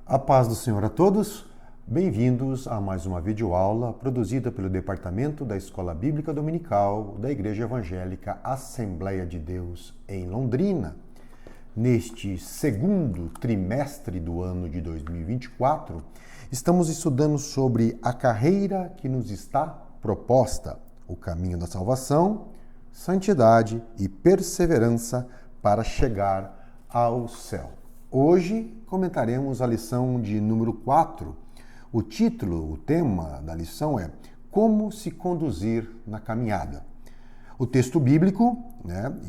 A paz do Senhor a todos. Bem-vindos a mais uma videoaula produzida pelo Departamento da Escola Bíblica Dominical da Igreja Evangélica Assembleia de Deus em Londrina. Neste segundo trimestre do ano de 2024, estamos estudando sobre a carreira que nos está proposta, o caminho da salvação, santidade e perseverança para chegar ao céu. Hoje comentaremos a lição de número 4. O título, o tema da lição é Como se conduzir na caminhada. O texto bíblico,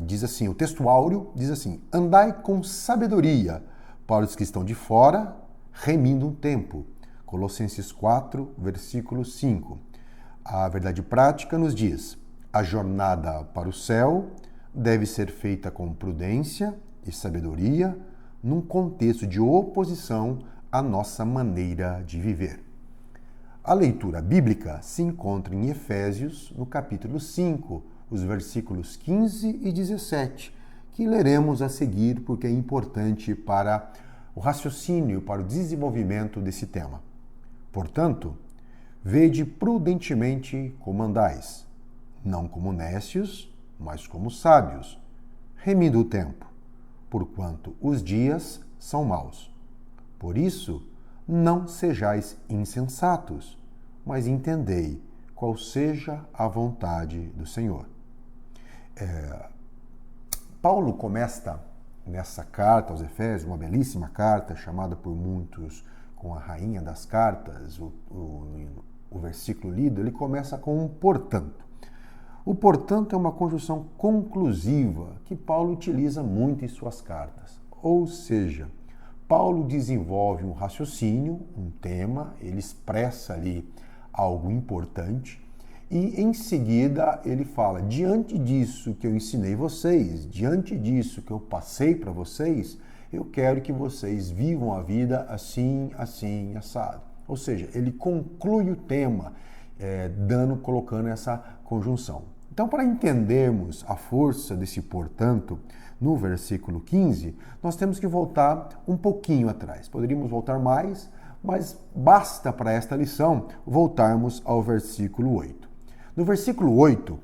diz assim, o texto áureo diz assim: andai com sabedoria para os que estão de fora, remindo um tempo. Colossenses 4, versículo 5. A verdade prática nos diz: a jornada para o céu deve ser feita com prudência e sabedoria, num contexto de oposição à nossa maneira de viver. A leitura bíblica se encontra em Efésios, no capítulo 5, os versículos 15 e 17, que leremos a seguir porque é importante para o raciocínio, para o desenvolvimento desse tema. Portanto, vede prudentemente como andais, não como nécios, mas como sábios, remindo o tempo, porquanto os dias são maus. Por isso, não sejais insensatos, mas entendei qual seja a vontade do Senhor. Paulo começa nessa carta aos Efésios, uma belíssima carta, chamada por muitos com a rainha das cartas, o versículo lido, ele começa com um portanto. O portanto é uma conjunção conclusiva que Paulo utiliza muito em suas cartas. Ou seja, Paulo desenvolve um raciocínio, um tema, ele expressa ali algo importante e em seguida ele fala: diante disso que eu ensinei vocês, diante disso que eu passei para vocês, eu quero que vocês vivam a vida assim, assim, assado. Ou seja, ele conclui o tema colocando essa conjunção. Então, para entendermos a força desse portanto, no versículo 15, nós temos que voltar um pouquinho atrás. Poderíamos voltar mais, mas basta para esta lição voltarmos ao versículo 8. No versículo 8,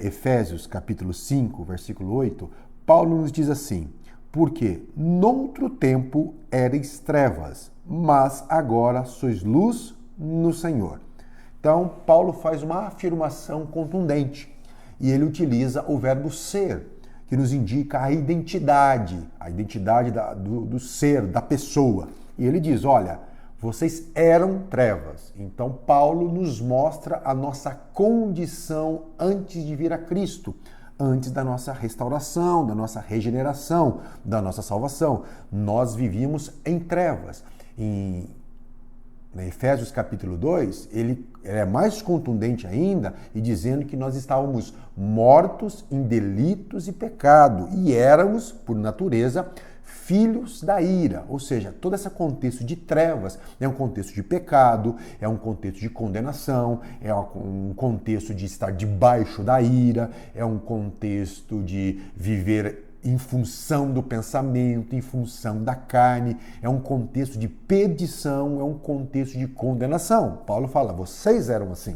Efésios capítulo 5, versículo 8, Paulo nos diz assim: porque noutro tempo erais trevas, mas agora sois luz no Senhor. Então, Paulo faz uma afirmação contundente e ele utiliza o verbo ser, que nos indica a identidade do ser, da pessoa. E ele diz, olha, vocês eram trevas. Então, Paulo nos mostra a nossa condição antes de vir a Cristo, antes da nossa restauração, da nossa regeneração, da nossa salvação. Nós vivíamos em trevas. Em Efésios capítulo 2, ele é mais contundente ainda e dizendo que nós estávamos mortos em delitos e pecado e éramos, por natureza, filhos da ira. Ou seja, todo esse contexto de trevas é um contexto de pecado, é um contexto de condenação, é um contexto de estar debaixo da ira, é um contexto de viver em função do pensamento, em função da carne, é um contexto de perdição, é um contexto de condenação. Paulo fala, vocês eram assim.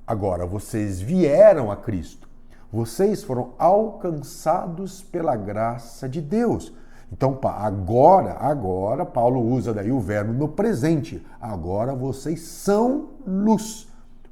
Agora, vocês vieram a Cristo. Vocês foram alcançados pela graça de Deus. Então, agora, Paulo usa daí o verbo no presente. Agora vocês são luz.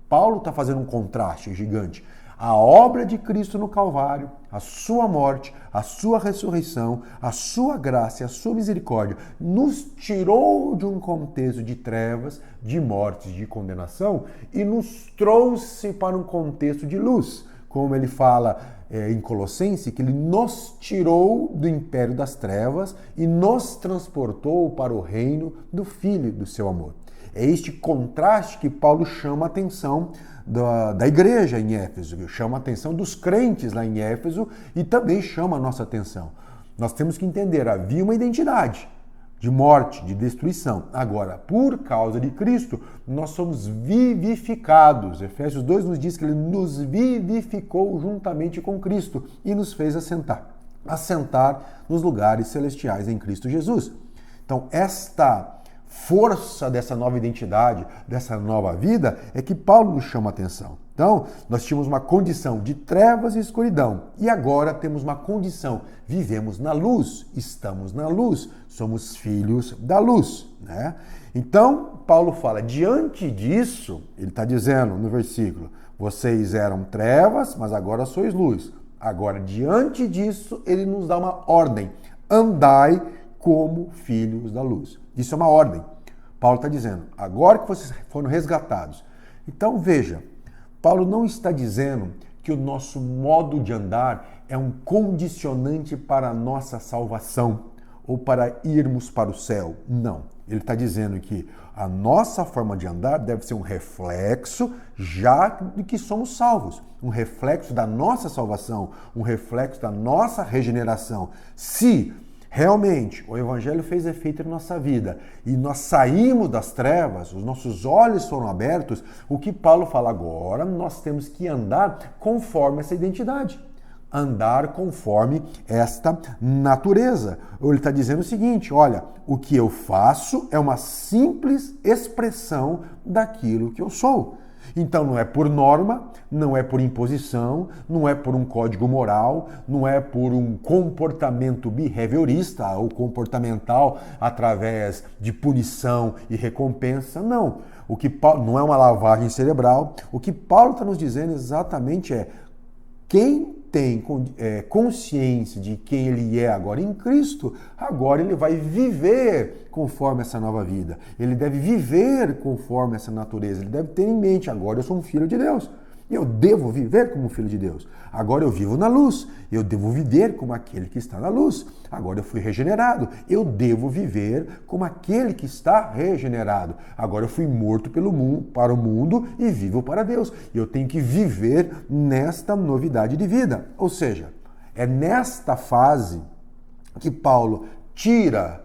Paulo está fazendo um contraste gigante. A obra de Cristo no Calvário, a sua morte, a sua ressurreição, a sua graça e a sua misericórdia nos tirou de um contexto de trevas, de morte, de condenação e nos trouxe para um contexto de luz. Como ele fala em Colossenses, que ele nos tirou do império das trevas e nos transportou para o reino do Filho do seu amor. É este contraste que Paulo chama a atenção da igreja em Éfeso, chama a atenção dos crentes lá em Éfeso e também chama a nossa atenção. Nós temos que entender, havia uma identidade de morte, de destruição. Agora, por causa de Cristo, nós somos vivificados. Efésios 2 nos diz que ele nos vivificou juntamente com Cristo e nos fez assentar nos lugares celestiais em Cristo Jesus. Então, esta força dessa nova identidade, dessa nova vida, é que Paulo nos chama a atenção. Então, nós tínhamos uma condição de trevas e escuridão, e agora temos uma condição, vivemos na luz, estamos na luz, somos filhos da luz, né? Então, Paulo fala, diante disso, ele está dizendo no versículo, vocês eram trevas, mas agora sois luz. Agora, diante disso, ele nos dá uma ordem, andai como filhos da luz. Isso é uma ordem. Paulo está dizendo, agora que vocês foram resgatados. Então, veja, Paulo não está dizendo que o nosso modo de andar é um condicionante para a nossa salvação ou para irmos para o céu. Não. Ele está dizendo que a nossa forma de andar deve ser um reflexo já de que somos salvos. Um reflexo da nossa salvação, um reflexo da nossa regeneração. Se realmente o Evangelho fez efeito na nossa vida e nós saímos das trevas, os nossos olhos foram abertos, o que Paulo fala agora, nós temos que andar conforme essa identidade. Andar conforme esta natureza. Ele está dizendo o seguinte, olha, o que eu faço é uma simples expressão daquilo que eu sou. Então não é por norma, não é por imposição, não é por um código moral, não é por um comportamento behaviorista ou comportamental através de punição e recompensa, não. O que Paulo, não é uma lavagem cerebral. O que Paulo está nos dizendo exatamente é quem tem consciência de quem ele é agora em Cristo, agora ele vai viver conforme essa nova vida. Ele deve viver conforme essa natureza. Ele deve ter em mente, agora eu sou um filho de Deus. E eu devo viver como filho de Deus. Agora eu vivo na luz. Eu devo viver como aquele que está na luz. Agora eu fui regenerado. Eu devo viver como aquele que está regenerado. Agora eu fui morto para o mundo e vivo para Deus. E eu tenho que viver nesta novidade de vida. Ou seja, é nesta fase que Paulo tira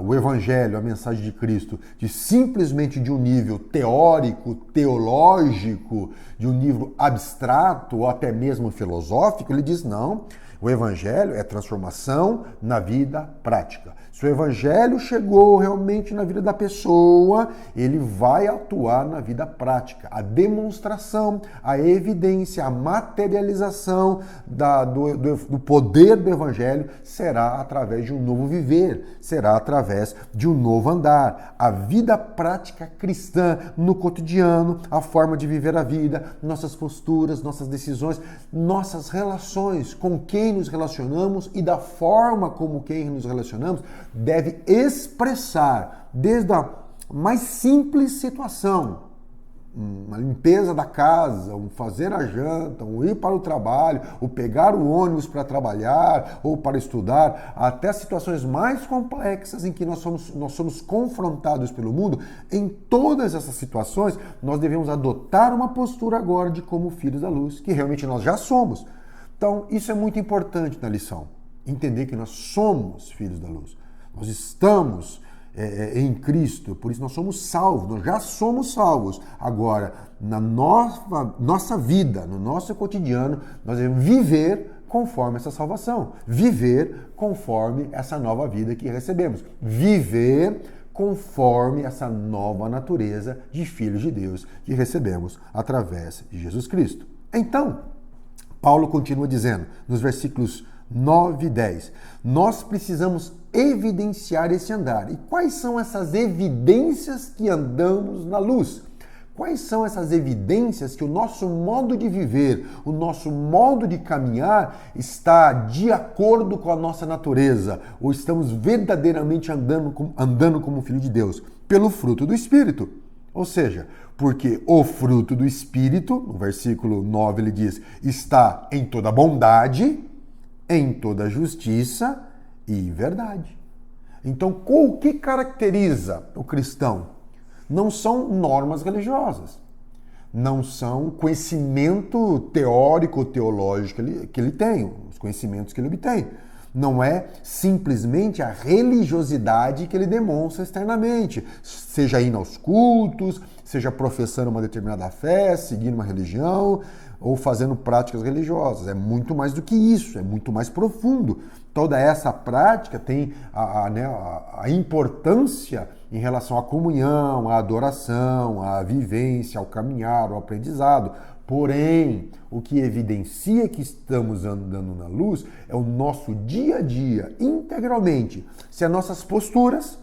o Evangelho, a mensagem de Cristo, simplesmente de um nível teórico, teológico, de um nível abstrato ou até mesmo filosófico. Ele diz, não, o Evangelho é transformação na vida prática. Se o Evangelho chegou realmente na vida da pessoa, ele vai atuar na vida prática. A demonstração, a evidência, a materialização do poder do Evangelho será através de um novo viver, será através de um novo andar. A vida prática cristã no cotidiano, a forma de viver a vida, nossas posturas, nossas decisões, nossas relações, com quem nos relacionamos e da forma como quem nos relacionamos, deve expressar desde a mais simples situação, uma limpeza da casa, um fazer a janta, um ir para o trabalho, ou pegar o ônibus para trabalhar ou para estudar, até situações mais complexas em que nós somos confrontados pelo mundo. Em todas essas situações, nós devemos adotar uma postura agora de como filhos da luz, que realmente nós já somos. Então, isso é muito importante na lição, entender que nós somos filhos da luz. Nós estamos em Cristo, por isso nós somos salvos, nós já somos salvos. Agora, na nossa vida, no nosso cotidiano, nós devemos viver conforme essa salvação, viver conforme essa nova vida que recebemos, viver conforme essa nova natureza de filhos de Deus que recebemos através de Jesus Cristo. Então, Paulo continua dizendo, nos versículos 9 e 10, nós precisamos evidenciar esse andar. E quais são essas evidências que andamos na luz? Quais são essas evidências que o nosso modo de viver, o nosso modo de caminhar está de acordo com a nossa natureza? Ou estamos verdadeiramente andando como filho de Deus? Pelo fruto do Espírito. Ou seja, porque o fruto do Espírito, no versículo 9 ele diz, está em toda bondade, em toda justiça e verdade. Então, o que caracteriza o cristão? Não são normas religiosas, não são conhecimento teórico, teológico que ele tem, os conhecimentos que ele obtém. Não é simplesmente a religiosidade que ele demonstra externamente, seja indo aos cultos, seja professando uma determinada fé, seguindo uma religião ou fazendo práticas religiosas. É muito mais do que isso, é muito mais profundo. toda essa prática tem a importância em relação à comunhão, à adoração, à vivência, ao caminhar, ao aprendizado. Porém, o que evidencia que estamos andando na luz é o nosso dia a dia, integralmente. Se as nossas posturas,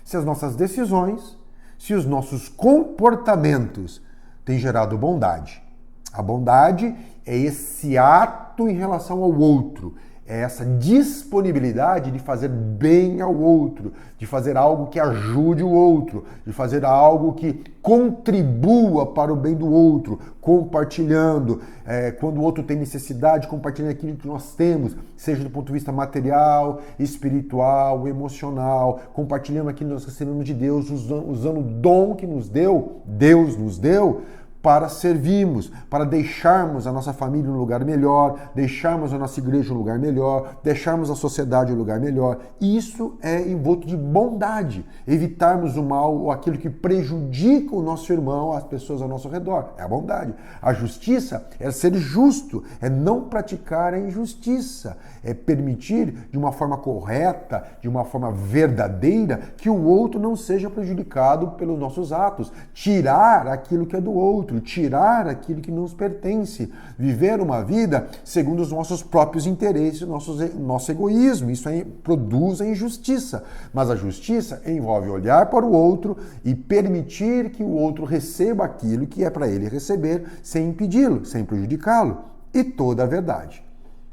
se as nossas decisões, se os nossos comportamentos têm gerado bondade. A bondade é esse ato em relação ao outro, é essa disponibilidade de fazer bem ao outro, de fazer algo que ajude o outro, de fazer algo que contribua para o bem do outro, compartilhando, quando o outro tem necessidade, compartilhando aquilo que nós temos, seja do ponto de vista material, espiritual, emocional, compartilhando aquilo que nós recebemos de Deus, usando o dom que Deus nos deu, para servirmos, para deixarmos a nossa família um lugar melhor, deixarmos a nossa igreja um lugar melhor, deixarmos a sociedade um lugar melhor. Isso é envolto de bondade, evitarmos o mal ou aquilo que prejudica o nosso irmão, as pessoas ao nosso redor. É a bondade. A justiça é ser justo, é não praticar a injustiça, é permitir de uma forma correta, de uma forma verdadeira, que o outro não seja prejudicado pelos nossos atos, tirar aquilo que é do outro, tirar aquilo que nos pertence, viver uma vida segundo os nossos próprios interesses, nosso egoísmo. Isso aí produz a injustiça. Mas a justiça envolve olhar para o outro e permitir que o outro receba aquilo que é para ele receber, sem impedi-lo, sem prejudicá-lo. E toda a verdade.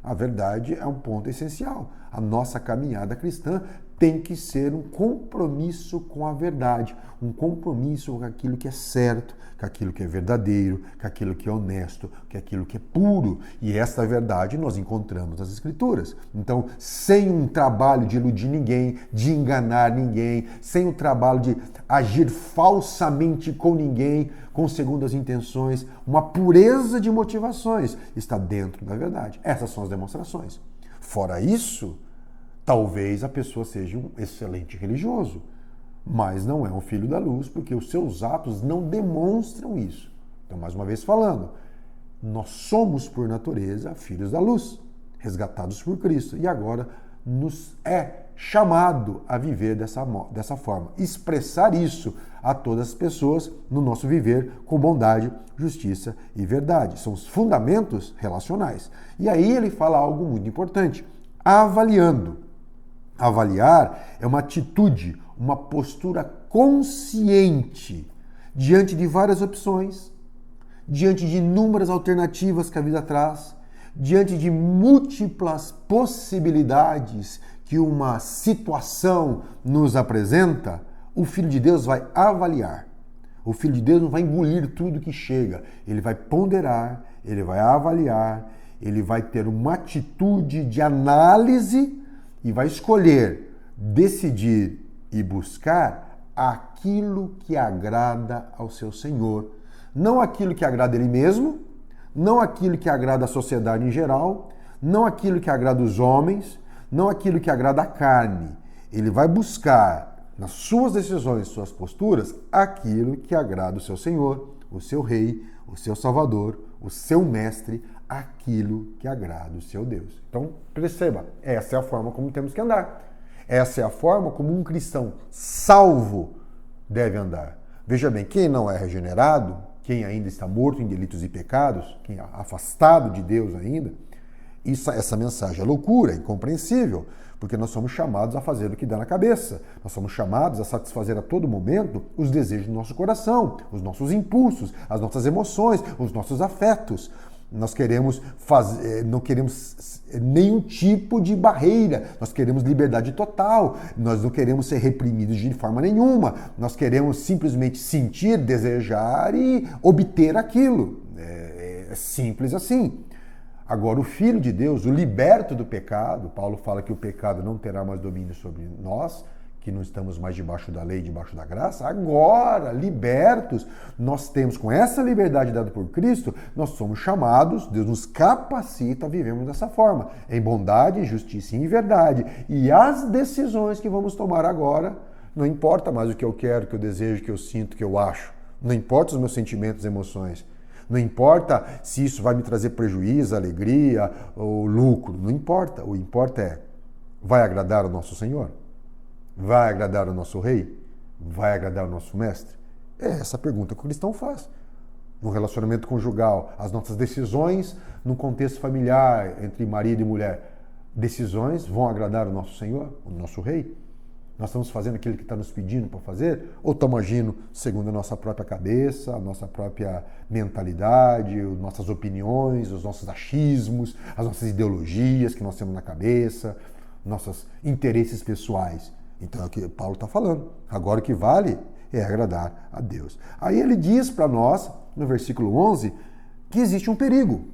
A verdade é um ponto essencial. A nossa caminhada cristã tem que ser um compromisso com a verdade, um compromisso com aquilo que é certo, com aquilo que é verdadeiro, com aquilo que é honesto, com aquilo que é puro. E esta verdade nós encontramos nas Escrituras. Então, sem um trabalho de iludir ninguém, de enganar ninguém, sem o trabalho de agir falsamente com ninguém, com segundas intenções, uma pureza de motivações está dentro da verdade. Essas são as demonstrações. Fora isso, talvez a pessoa seja um excelente religioso, mas não é um filho da luz, porque os seus atos não demonstram isso. Então, mais uma vez falando, nós somos, por natureza, filhos da luz, resgatados por Cristo, e agora nos é chamado a viver dessa forma, expressar isso a todas as pessoas no nosso viver com bondade, justiça e verdade. São os fundamentos relacionais. E aí ele fala algo muito importante, avaliando. Avaliar é uma atitude, uma postura consciente diante de várias opções, diante de inúmeras alternativas que a vida traz, diante de múltiplas possibilidades que uma situação nos apresenta. O Filho de Deus vai avaliar. O Filho de Deus não vai engolir tudo que chega. Ele vai ponderar, ele vai avaliar, ele vai ter uma atitude de análise e vai escolher, decidir e buscar aquilo que agrada ao seu Senhor. Não aquilo que agrada ele mesmo, não aquilo que agrada a sociedade em geral, não aquilo que agrada os homens, não aquilo que agrada a carne. Ele vai buscar, nas suas decisões, suas posturas, aquilo que agrada o seu Senhor, o seu Rei, o seu Salvador, o seu Mestre, aquilo que agrada o seu Deus. Então, perceba, essa é a forma como temos que andar. Essa é a forma como um cristão salvo deve andar. Veja bem, quem não é regenerado, quem ainda está morto em delitos e pecados, quem é afastado de Deus ainda, essa mensagem é loucura, é incompreensível, porque nós somos chamados a fazer o que dá na cabeça. Nós somos chamados a satisfazer a todo momento os desejos do nosso coração, os nossos impulsos, as nossas emoções, os nossos afetos. Nós queremos não queremos nenhum tipo de barreira, nós queremos liberdade total, nós não queremos ser reprimidos de forma nenhuma, nós queremos simplesmente sentir, desejar e obter aquilo. É simples assim. Agora, o Filho de Deus, o liberto do pecado, Paulo fala que o pecado não terá mais domínio sobre nós, que não estamos mais debaixo da lei, debaixo da graça. Agora, libertos, nós temos, com essa liberdade dada por Cristo, nós somos chamados, Deus nos capacita a vivermos dessa forma, em bondade, justiça e em verdade. E as decisões que vamos tomar agora, não importa mais o que eu quero, o que eu desejo, o que eu sinto, o que eu acho. Não importa os meus sentimentos e emoções. Não importa se isso vai me trazer prejuízo, alegria ou lucro. Não importa. O importa é vai agradar o nosso Senhor? Vai agradar o nosso Rei? Vai agradar o nosso Mestre? É essa a pergunta que o cristão faz. No relacionamento conjugal, as nossas decisões no contexto familiar entre marido e mulher, decisões vão agradar o nosso Senhor, o nosso Rei? Nós estamos fazendo aquilo que está nos pedindo para fazer? Ou estamos agindo segundo a nossa própria cabeça, a nossa própria mentalidade, as nossas opiniões, os nossos achismos, as nossas ideologias que nós temos na cabeça, nossos interesses pessoais? Então é o que Paulo está falando. Agora o que vale é agradar a Deus. Aí ele diz para nós, no versículo 11, que existe um perigo.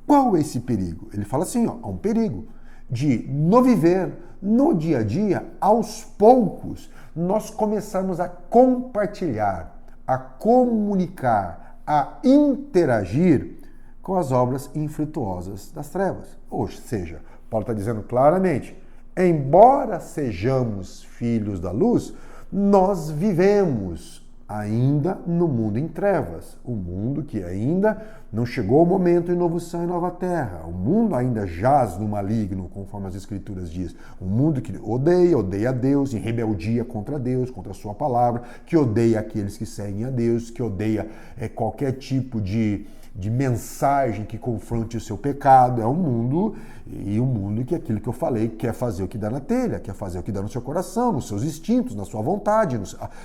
Qual é esse perigo? Ele fala assim, há um perigo de, no viver, no dia a dia, aos poucos, nós começarmos a compartilhar, a comunicar, a interagir com as obras infrutuosas das trevas. Ou seja, Paulo está dizendo claramente, embora sejamos filhos da luz, nós vivemos ainda no mundo em trevas, o mundo que ainda não chegou o momento em novo céu e nova terra, o mundo ainda jaz no maligno, conforme as Escrituras diz, um mundo que odeia a Deus, em rebeldia contra Deus, contra a sua palavra, que odeia aqueles que seguem a Deus, que odeia qualquer tipo de mensagem que confronte o seu pecado. É um mundo, e um mundo que aquilo que eu falei, quer fazer o que dá na telha, quer fazer o que dá no seu coração, nos seus instintos, na sua vontade,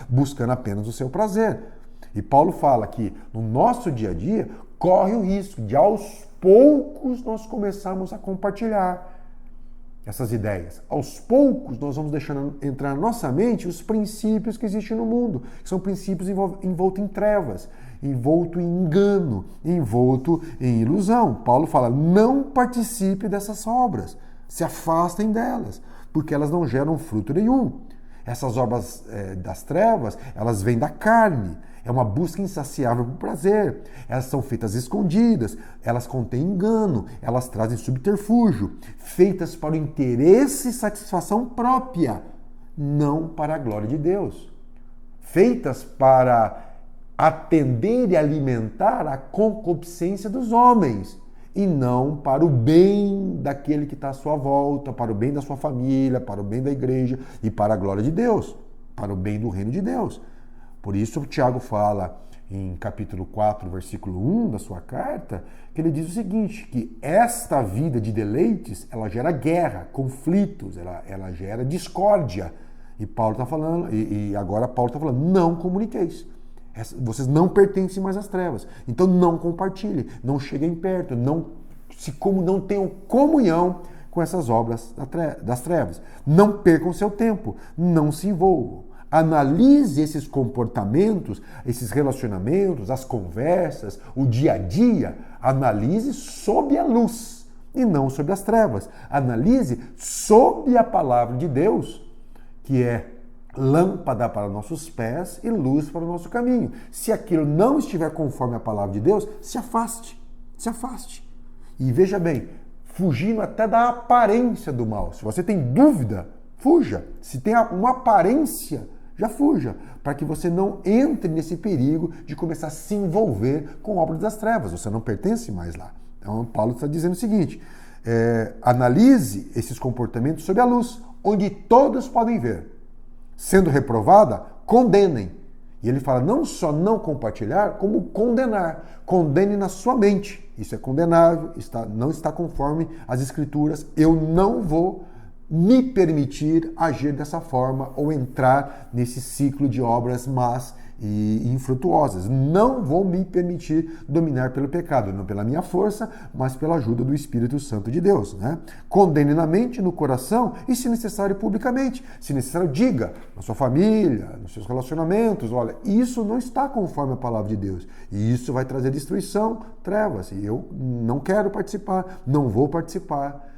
buscando apenas o seu prazer. E Paulo fala que no nosso dia a dia corre o risco de aos poucos nós começarmos a compartilhar essas ideias. Aos poucos nós vamos deixando entrar na nossa mente os princípios que existem no mundo, que são princípios envoltos em trevas, envolto em engano, envolto em ilusão. Paulo fala, não participe dessas obras, se afastem delas, porque elas não geram fruto nenhum. Essas obras das trevas, elas vêm da carne, é uma busca insaciável por prazer, elas são feitas escondidas, elas contêm engano, elas trazem subterfúgio, feitas para o interesse e satisfação própria, não para a glória de Deus. Feitas para atender e alimentar a concupiscência dos homens, e não para o bem daquele que está à sua volta, para o bem da sua família, para o bem da igreja e para a glória de Deus, para o bem do reino de Deus. Por isso o Tiago fala em capítulo 4, versículo 1 da sua carta, que ele diz o seguinte, que esta vida de deleites, ela gera guerra, conflitos, ela gera discórdia. E Paulo está falando, e agora Paulo está falando, não comuniqueis. Vocês não pertencem mais às trevas. Então não compartilhem, não cheguem perto, não tenham comunhão com essas obras das trevas. Não percam seu tempo, não se envolvam. Analise esses comportamentos, esses relacionamentos, as conversas, o dia a dia. Analise sob a luz e não sob as trevas. Analise sob a palavra de Deus, que é lâmpada para nossos pés e luz para o nosso caminho. Se aquilo não estiver conforme a palavra de Deus, se afaste, se afaste. E veja bem, fugindo até da aparência do mal. Se você tem dúvida, fuja. Se tem uma aparência, já fuja, para que você não entre nesse perigo de começar a se envolver com obras das trevas. Você não pertence mais lá. Então, Paulo está dizendo o seguinte, analise esses comportamentos sob a luz, onde todos podem ver. Sendo reprovada, condenem. E ele fala não só não compartilhar, como condenar. Condene na sua mente. Isso é condenável, não está conforme as Escrituras. Eu não vou me permitir agir dessa forma ou entrar nesse ciclo de obras más e infrutuosas. Não vou me permitir dominar pelo pecado, não pela minha força, mas pela ajuda do Espírito Santo de Deus. Né? Condene na mente, no coração e, se necessário, publicamente. Se necessário, diga na sua família, nos seus relacionamentos, olha, isso não está conforme a palavra de Deus. E isso vai trazer destruição, trevas. E eu não quero participar, não vou participar.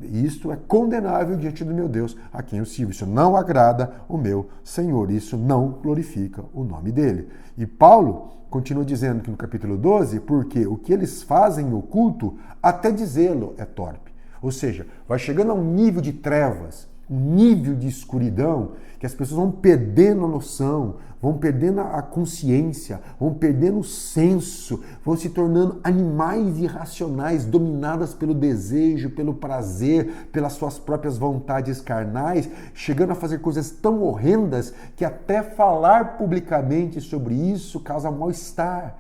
Isto é condenável diante do meu Deus, a quem eu sirvo. Isso não agrada o meu Senhor, isso não glorifica o nome dele. E Paulo continua dizendo que no capítulo 12, porque o que eles fazem em oculto, até dizê-lo é torpe. Ou seja, vai chegando a um nível de trevas, um nível de escuridão que as pessoas vão perdendo a noção, vão perdendo a consciência, vão perdendo o senso, vão se tornando animais irracionais, dominadas pelo desejo, pelo prazer, pelas suas próprias vontades carnais, chegando a fazer coisas tão horrendas que até falar publicamente sobre isso causa mal-estar,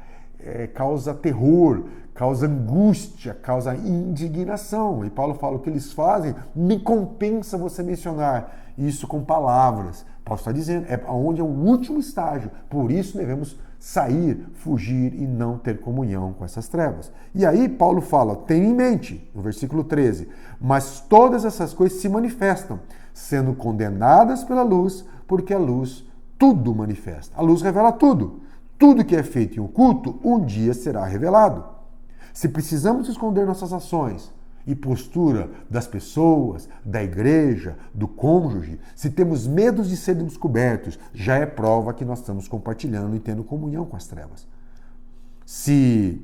causa terror, causa angústia, causa indignação. E Paulo fala, o que eles fazem nem compensa você mencionar isso com palavras. Paulo está dizendo, é onde é o último estágio. Por isso devemos sair, fugir e não ter comunhão com essas trevas. E aí Paulo fala, tenha em mente, no versículo 13, mas todas essas coisas se manifestam, sendo condenadas pela luz, porque a luz tudo manifesta. A luz revela tudo. Tudo que é feito em oculto, um dia será revelado. Se precisamos esconder nossas ações e postura das pessoas, da igreja, do cônjuge, se temos medo de sermos descobertos, já é prova que nós estamos compartilhando e tendo comunhão com as trevas. Se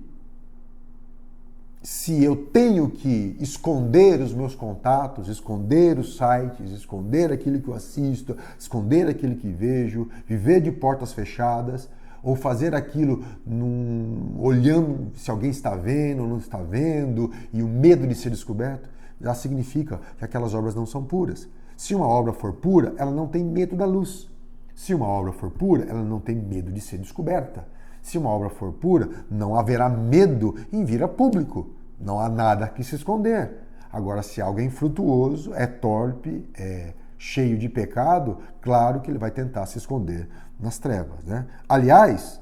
eu tenho que esconder os meus contatos, esconder os sites, esconder aquilo que eu assisto, esconder aquilo que vejo, viver de portas fechadas, ou fazer aquilo olhando se alguém está vendo ou não está vendo, e o medo de ser descoberto, já significa que aquelas obras não são puras. Se uma obra for pura, ela não tem medo da luz. Se uma obra for pura, ela não tem medo de ser descoberta. Se uma obra for pura, não haverá medo em vir a público. Não há nada que se esconder. Agora, se alguém infrutuoso, é torpe, é cheio de pecado, claro que ele vai tentar se esconder nas trevas, né? Aliás,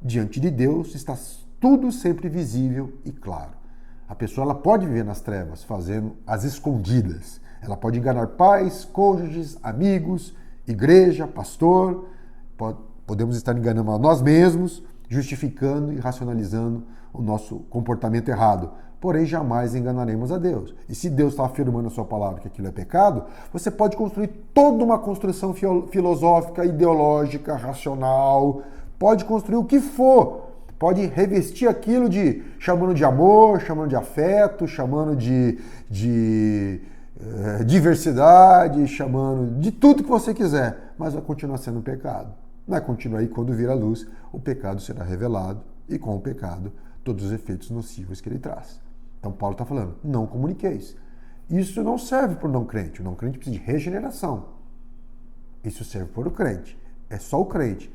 diante de Deus está tudo sempre visível e claro. A pessoa ela pode viver nas trevas, fazendo as escondidas. Ela pode enganar pais, cônjuges, amigos, igreja, pastor. Podemos estar enganando a nós mesmos, justificando e racionalizando o nosso comportamento errado. Porém, jamais enganaremos a Deus. E se Deus está afirmando a sua palavra que aquilo é pecado, você pode construir toda uma construção filosófica, ideológica, racional, pode construir o que for, pode revestir aquilo chamando de amor, chamando de afeto, chamando de diversidade, chamando de tudo que você quiser, mas vai continuar sendo pecado. Vai continuar aí, quando vir a luz, o pecado será revelado e com o pecado todos os efeitos nocivos que ele traz. Então Paulo está falando, não comuniqueis. Isso não serve para o não crente. O não crente precisa de regeneração. Isso serve para o crente. É só o crente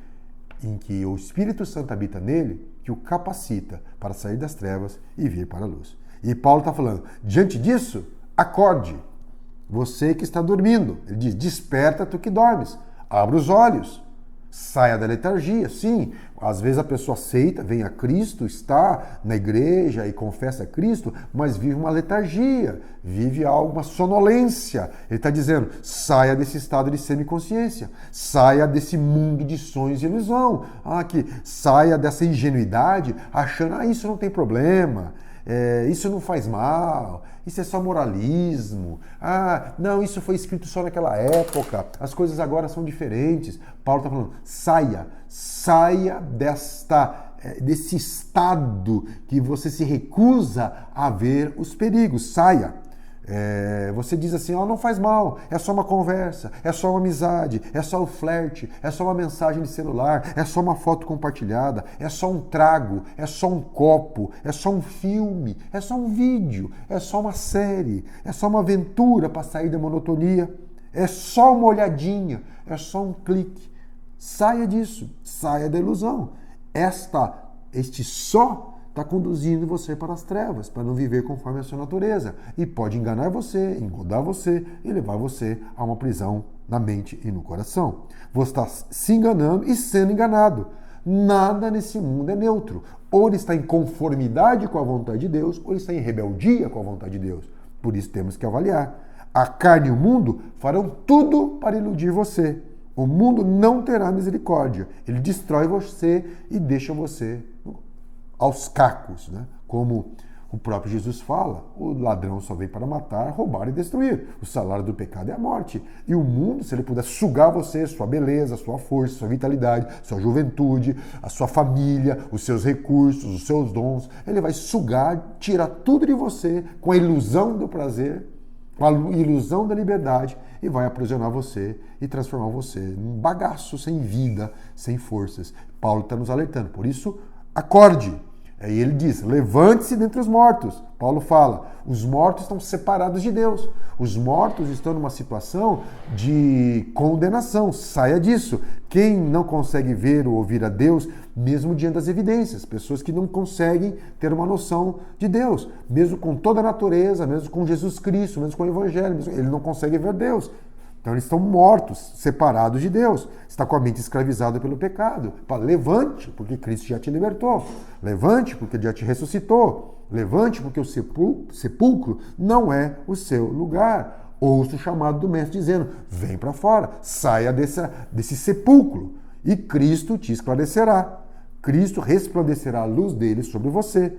em que o Espírito Santo habita nele que o capacita para sair das trevas e vir para a luz. E Paulo está falando, diante disso, acorde. Você que está dormindo. Ele diz, desperta tu que dormes. Abra os olhos. Saia da letargia. Sim, às vezes a pessoa aceita, vem a Cristo, está na igreja e confessa a Cristo, mas vive uma letargia, vive uma sonolência. Ele está dizendo, saia desse estado de semiconsciência, saia desse mundo de sonhos e ilusão, saia dessa ingenuidade, achando, isso não tem problema, isso não faz mal, isso é só moralismo, não, isso foi escrito só naquela época, as coisas agora são diferentes. Paulo está falando, saia desse estado que você se recusa a ver os perigos, saia. Você diz assim, não faz mal, é só uma conversa, é só uma amizade, é só o flerte, é só uma mensagem de celular, é só uma foto compartilhada, é só um trago, é só um copo, é só um filme, é só um vídeo, é só uma série, é só uma aventura para sair da monotonia, é só uma olhadinha, é só um clique. Saia disso, saia da ilusão. Este só está conduzindo você para as trevas, para não viver conforme a sua natureza. E pode enganar você, engodar você e levar você a uma prisão na mente e no coração. Você está se enganando e sendo enganado. Nada nesse mundo é neutro. Ou ele está em conformidade com a vontade de Deus, ou ele está em rebeldia com a vontade de Deus. Por isso temos que avaliar. A carne e o mundo farão tudo para iludir você. O mundo não terá misericórdia. Ele destrói você e deixa você aos cacos, né? Como o próprio Jesus fala, o ladrão só veio para matar, roubar e destruir. O salário do pecado é a morte. E o mundo, se ele puder sugar você, sua beleza, sua força, sua vitalidade, sua juventude, a sua família, os seus recursos, os seus dons, ele vai sugar, tirar tudo de você com a ilusão do prazer, com a ilusão da liberdade e vai aprisionar você e transformar você num bagaço sem vida, sem forças. Paulo está nos alertando. Por isso, acorde. Aí ele diz, levante-se dentre os mortos. Paulo fala, os mortos estão separados de Deus. Os mortos estão numa situação de condenação. Saia disso. Quem não consegue ver ou ouvir a Deus, mesmo diante das evidências, pessoas que não conseguem ter uma noção de Deus, mesmo com toda a natureza, mesmo com Jesus Cristo, mesmo com o Evangelho, ele não consegue ver Deus. Então eles estão mortos, separados de Deus. Está com a mente escravizada pelo pecado. Levante, porque Cristo já te libertou. Levante, porque ele já te ressuscitou. Levante, porque o sepulcro não é o seu lugar. Ouça o chamado do Mestre dizendo, vem para fora, saia desse sepulcro e Cristo te esclarecerá. Cristo resplandecerá a luz dele sobre você.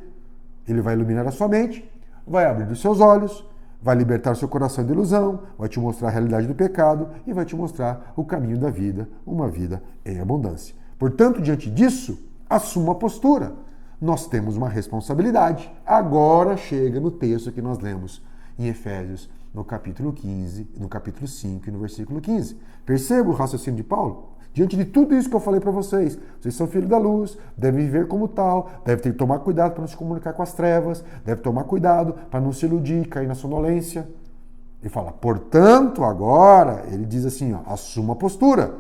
Ele vai iluminar a sua mente, vai abrir os seus olhos, vai libertar seu coração da ilusão, vai te mostrar a realidade do pecado e vai te mostrar o caminho da vida, uma vida em abundância. Portanto, diante disso, assuma a postura. Nós temos uma responsabilidade. Agora chega no texto que nós lemos em Efésios, no capítulo 15, no capítulo 5 e no versículo 15. Perceba o raciocínio de Paulo? Diante de tudo isso que eu falei para vocês são filhos da luz, devem viver como tal, devem ter que tomar cuidado para não se comunicar com as trevas, devem tomar cuidado para não se iludir, cair na sonolência. Ele fala, portanto, agora, ele diz assim, ó, assuma a postura,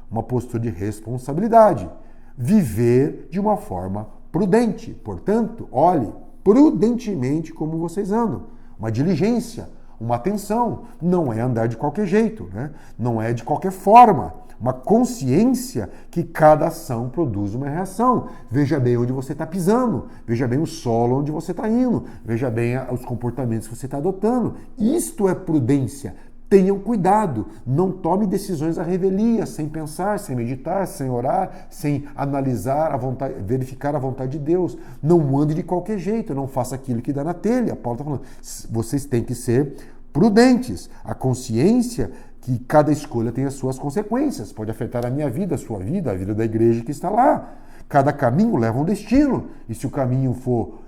uma postura de responsabilidade, viver de uma forma prudente. Portanto, olhe prudentemente como vocês andam, uma diligência, uma atenção, não é andar de qualquer jeito, né? Não é de qualquer forma. Uma consciência que cada ação produz uma reação. Veja bem onde você está pisando, veja bem o solo onde você está indo, veja bem os comportamentos que você está adotando. Isto é prudência. Tenham cuidado, não tome decisões à revelia, sem pensar, sem meditar, sem orar, sem analisar a vontade, verificar a vontade de Deus. Não ande de qualquer jeito, não faça aquilo que dá na telha. Paulo está falando, vocês têm que ser prudentes. A consciência que cada escolha tem as suas consequências. Pode afetar a minha vida, a sua vida, a vida da igreja que está lá. Cada caminho leva um destino. E se o caminho for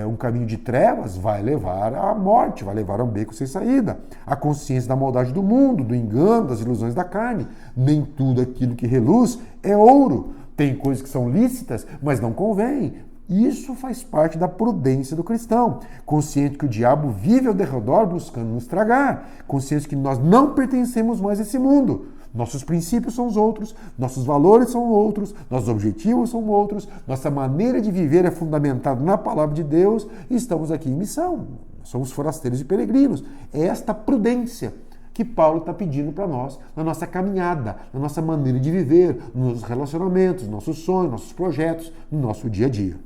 um caminho de trevas, vai levar à morte, vai levar a um beco sem saída. A consciência da maldade do mundo, do engano, das ilusões da carne. Nem tudo aquilo que reluz é ouro. Tem coisas que são lícitas, mas não convém. Isso faz parte da prudência do cristão. Consciente que o diabo vive ao derredor buscando nos tragar. Consciente que nós não pertencemos mais a esse mundo. Nossos princípios são os outros, nossos valores são outros, nossos objetivos são outros, nossa maneira de viver é fundamentada na palavra de Deus e estamos aqui em missão. Somos forasteiros e peregrinos. É esta prudência que Paulo está pedindo para nós na nossa caminhada, na nossa maneira de viver, nos relacionamentos, nossos sonhos, nossos projetos, no nosso dia a dia.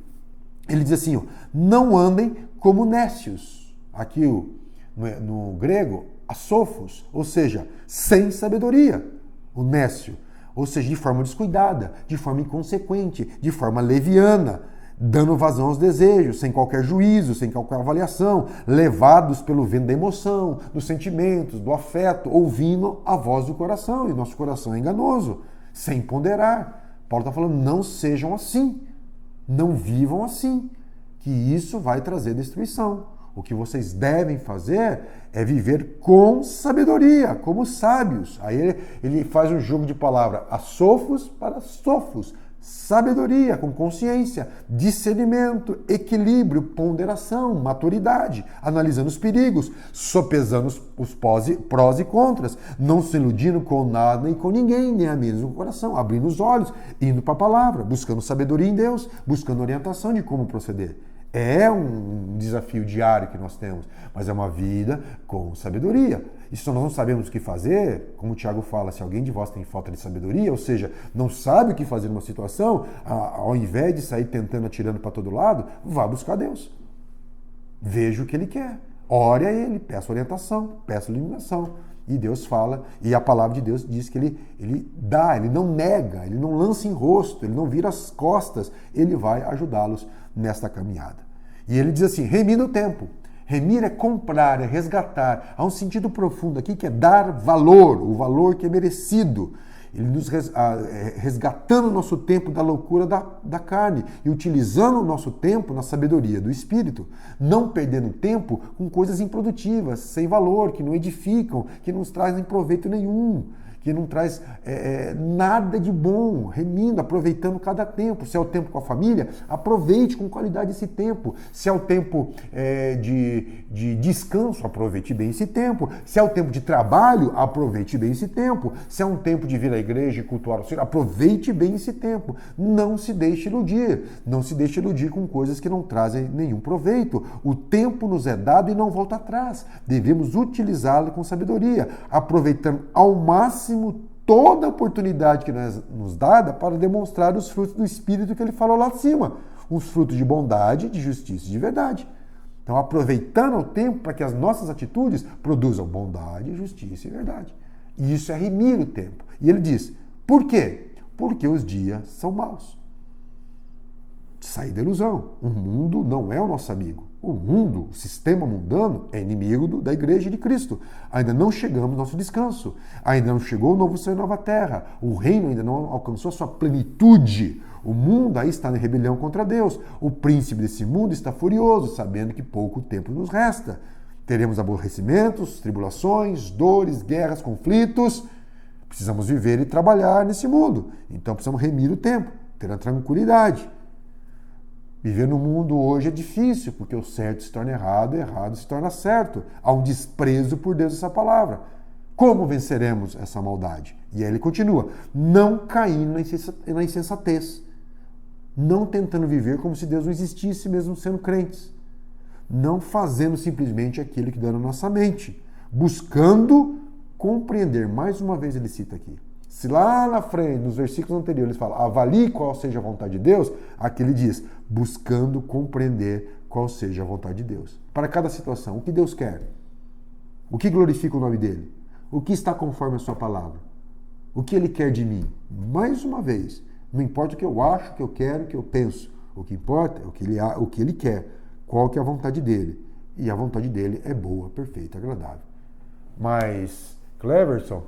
Ele diz assim, ó, não andem como nécios. Aqui no grego, asofos, ou seja, sem sabedoria. O nécio, ou seja, de forma descuidada, de forma inconsequente, de forma leviana, dando vazão aos desejos, sem qualquer juízo, sem qualquer avaliação, levados pelo vento da emoção, dos sentimentos, do afeto, ouvindo a voz do coração, e nosso coração é enganoso, sem ponderar. Paulo está falando, não sejam assim, não vivam assim, que isso vai trazer destruição. O que vocês devem fazer é viver com sabedoria, como sábios. Aí ele faz um jogo de palavra, asofos para sofos. Sabedoria, com consciência, discernimento, equilíbrio, ponderação, maturidade, analisando os perigos, sopesando os prós e contras, não se iludindo com nada e com ninguém, nem a menos no coração, abrindo os olhos, indo para a palavra, buscando sabedoria em Deus, buscando orientação de como proceder. É um desafio diário que nós temos, mas é uma vida com sabedoria. E se nós não sabemos o que fazer, como o Tiago fala, se alguém de vós tem falta de sabedoria, ou seja, não sabe o que fazer numa situação, ao invés de sair tentando, atirando para todo lado, vá buscar Deus. Veja o que Ele quer. Ore a Ele, peça orientação, peça iluminação. E Deus fala, e a palavra de Deus diz que ele dá, Ele não nega, Ele não lança em rosto, Ele não vira as costas, Ele vai ajudá-los nesta caminhada. E Ele diz assim, remir o tempo. Remir é comprar, é resgatar. Há um sentido profundo aqui que é dar valor, o valor que é merecido. Ele nos resgatando o nosso tempo da loucura da carne e utilizando o nosso tempo na sabedoria do Espírito. Não perdendo tempo com coisas improdutivas, sem valor, que não edificam, que não nos trazem proveito nenhum, que não traz nada de bom, remindo, aproveitando cada tempo. Se é o tempo com a família, aproveite com qualidade esse tempo. Se é o tempo de descanso, aproveite bem esse tempo. Se é o tempo de trabalho, aproveite bem esse tempo. Se é um tempo de vir à igreja e cultuar o Senhor, aproveite bem esse tempo. Não se deixe iludir. Não se deixe iludir com coisas que não trazem nenhum proveito. O tempo nos é dado e não volta atrás. Devemos utilizá-lo com sabedoria, aproveitando ao máximo toda a oportunidade que nos dada para demonstrar os frutos do Espírito que ele falou lá de cima. Os frutos de bondade, de justiça e de verdade. Então, aproveitando o tempo para que as nossas atitudes produzam bondade, justiça e verdade. E isso é remir o tempo. E ele diz, por quê? Porque os dias são maus. Sair da ilusão. O mundo não é o nosso amigo. O mundo, o sistema mundano, é inimigo da igreja de Cristo. Ainda não chegamos ao nosso descanso. Ainda não chegou o novo céu e nova terra. O reino ainda não alcançou a sua plenitude. O mundo aí está em rebelião contra Deus. O príncipe desse mundo está furioso, sabendo que pouco tempo nos resta. Teremos aborrecimentos, tribulações, dores, guerras, conflitos. Precisamos viver e trabalhar nesse mundo. Então precisamos remir o tempo, ter a tranquilidade. Viver no mundo hoje é difícil, porque o certo se torna errado, o errado se torna certo. Há um desprezo por Deus essa palavra. Como venceremos essa maldade? E aí ele continua, não caindo na insensatez, não tentando viver como se Deus não existisse, mesmo sendo crentes. Não fazendo simplesmente aquilo que dá na nossa mente, buscando compreender. Mais uma vez ele cita aqui. Se lá na frente, nos versículos anteriores, ele fala, avalie qual seja a vontade de Deus, aqui ele diz, buscando compreender qual seja a vontade de Deus. Para cada situação, o que Deus quer? O que glorifica o nome dele? O que está conforme a sua palavra? O que ele quer de mim? Mais uma vez, não importa o que eu acho, o que eu quero, o que eu penso. O que importa é o que ele quer. Qual que é a vontade dele? E a vontade dele é boa, perfeita, agradável. Mas, Cleverson,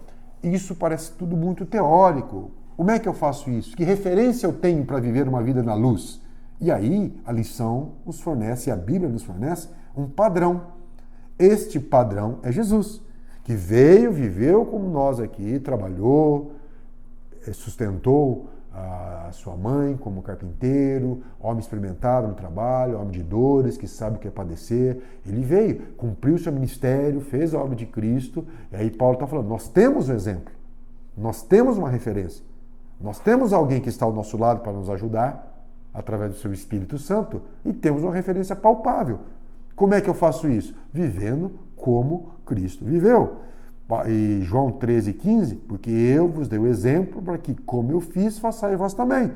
isso parece tudo muito teórico. Como é que eu faço isso? Que referência eu tenho para viver uma vida na luz? E aí a lição nos fornece, a Bíblia nos fornece um padrão. Este padrão é Jesus, que veio, viveu como nós aqui, trabalhou, sustentou a sua mãe como carpinteiro, homem experimentado no trabalho, homem de dores, que sabe o que é padecer. Ele veio, cumpriu o seu ministério, fez a obra de Cristo. E aí Paulo está falando, nós temos um exemplo, nós temos uma referência, nós temos alguém que está ao nosso lado para nos ajudar, através do seu Espírito Santo, e temos uma referência palpável. Como é que eu faço isso? Vivendo como Cristo viveu. E João 13,15, porque eu vos dei o exemplo para que, como eu fiz, façais vós também.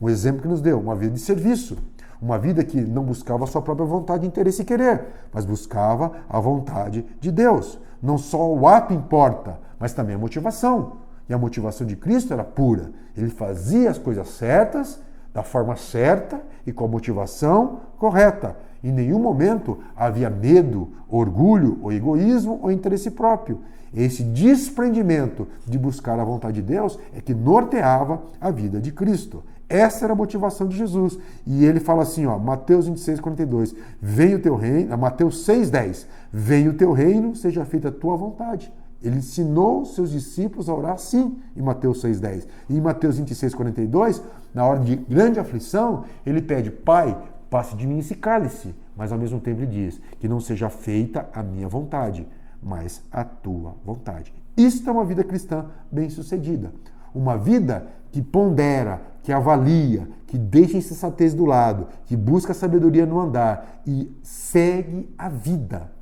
Um exemplo que nos deu, uma vida de serviço. Uma vida que não buscava a sua própria vontade, interesse e querer, mas buscava a vontade de Deus. Não só o ato importa, mas também a motivação. E a motivação de Cristo era pura. Ele fazia as coisas certas, da forma certa e com a motivação correta. Em nenhum momento havia medo, orgulho, ou egoísmo, ou interesse próprio. Esse desprendimento de buscar a vontade de Deus é que norteava a vida de Cristo. Essa era a motivação de Jesus. E ele fala assim, Mateus 26:42, venha o teu reino, Mateus 6:10, venha o teu reino, seja feita a tua vontade. Ele ensinou seus discípulos a orar assim, em Mateus 6:10. E em Mateus 26:42, na hora de grande aflição, ele pede, Pai, passe de mim esse cálice. Mas ao mesmo tempo ele diz, que não seja feita a minha vontade, mas a tua vontade. Isto é uma vida cristã bem-sucedida. Uma vida que pondera, que avalia, que deixa a insensatez do lado, que busca a sabedoria no andar e segue a vida,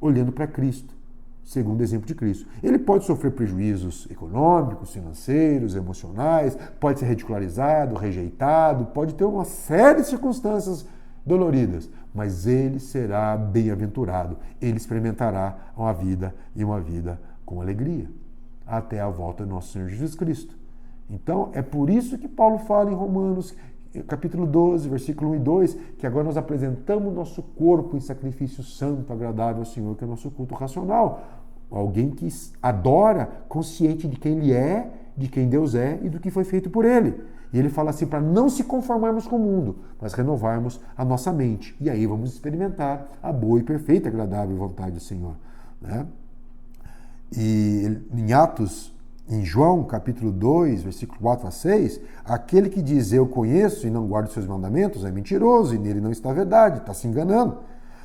olhando para Cristo, segundo o exemplo de Cristo. Ele pode sofrer prejuízos econômicos, financeiros, emocionais, pode ser ridicularizado, rejeitado, pode ter uma série de circunstâncias doloridas, mas ele será bem-aventurado, ele experimentará uma vida e uma vida com alegria, até a volta do nosso Senhor Jesus Cristo. Então, é por isso que Paulo fala em Romanos, capítulo 12, versículo 1 e 2, que agora nós apresentamos nosso corpo em sacrifício santo, agradável ao Senhor, que é o nosso culto racional. Alguém que adora, consciente de quem ele é, de quem Deus é e do que foi feito por ele. E ele fala assim, para não se conformarmos com o mundo, mas renovarmos a nossa mente. E aí vamos experimentar a boa e perfeita, agradável vontade do Senhor. Né? E em Atos, em João, capítulo 2, versículo 4 a 6, aquele que diz eu conheço e não guarda os seus mandamentos é mentiroso e nele não está a verdade, está se enganando.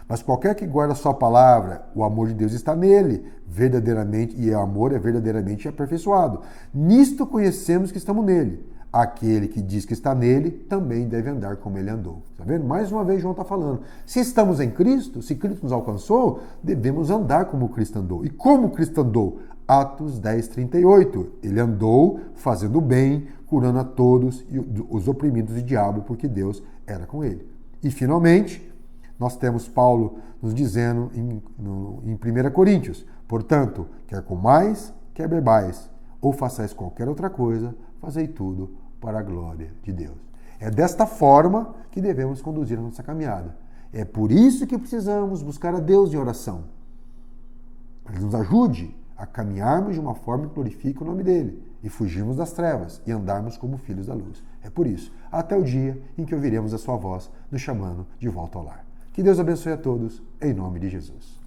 Mas qualquer que guarda a sua palavra, o amor de Deus está nele, verdadeiramente, e o amor é verdadeiramente aperfeiçoado. Nisto conhecemos que estamos nele. Aquele que diz que está nele também deve andar como ele andou. Está vendo? Mais uma vez João está falando. Se estamos em Cristo, se Cristo nos alcançou, devemos andar como Cristo andou. E como Cristo andou? Atos 10, 38. Ele andou fazendo bem, curando a todos os oprimidos do diabo, porque Deus era com ele. E finalmente, nós temos Paulo nos dizendo em 1 Coríntios, portanto, quer comais, quer bebais, ou façais qualquer outra coisa, fazei tudo para a glória de Deus. É desta forma que devemos conduzir a nossa caminhada. É por isso que precisamos buscar a Deus em oração. Para que nos ajude a caminharmos de uma forma que glorifique o nome dele e fugirmos das trevas e andarmos como filhos da luz. É por isso, até o dia em que ouviremos a sua voz nos chamando de volta ao lar. Que Deus abençoe a todos, em nome de Jesus.